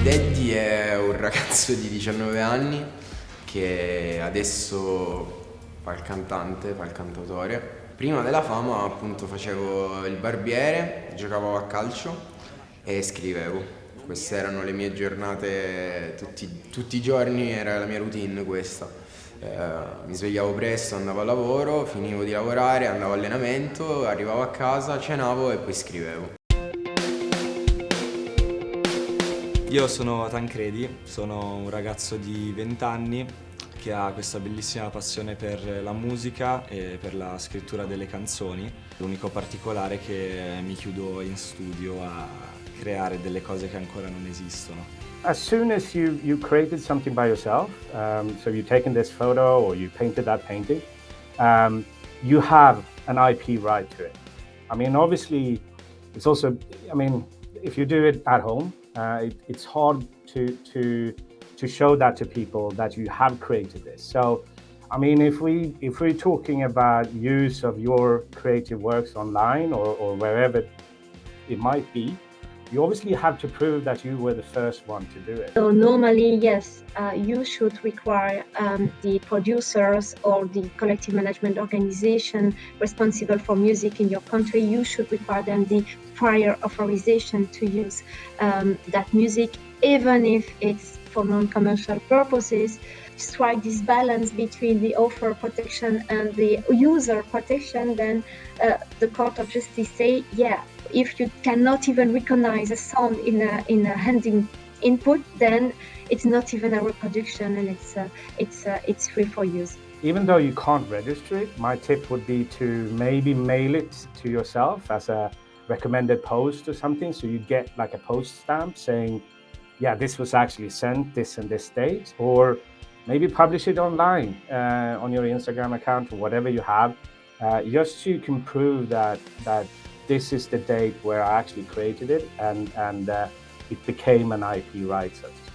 Teddy è un ragazzo di 19 anni che adesso fa il cantante, fa il cantautore. Prima della fama appunto facevo il barbiere, giocavo a calcio e scrivevo. Queste erano le mie giornate, tutti i giorni era la mia routine questa. Mi svegliavo presto, andavo al lavoro, finivo di lavorare, andavo a allenamento, arrivavo a casa, cenavo e poi scrivevo. Io sono Tancredi, sono un ragazzo di 20 anni che ha questa bellissima passione per la musica e per la scrittura delle canzoni. L'unico particolare è che mi chiudo in studio a creare delle cose che ancora non esistono. As soon as you created something by yourself, so you've taken this photo or you painted that painting, you have an IP right to it. I mean, obviously, it's also, I mean, if you do it at home, it's hard to show that to people that you have created this. So, I mean, if we're talking about use of your creative works online or wherever it might be, you obviously have to prove that you were the first one to do it. So normally, yes, you should require the producers or the collective management organization responsible for music in your country, you should require them the prior authorization to use that music, even if it's for non-commercial purposes. Strike this balance between the author protection and the user protection, then the Court of Justice say, yeah, if you cannot even recognize a sound in a handing input, then it's not even a reproduction and it's free for use. Even though you can't register it, my tip would be to maybe mail it to yourself as a recommended post or something, so you get like a post stamp saying, yeah, this was actually sent this and this date, or maybe publish it online on your Instagram account or whatever you have, just so you can prove that this is the date where I actually created it and it became an IP right, so to speak.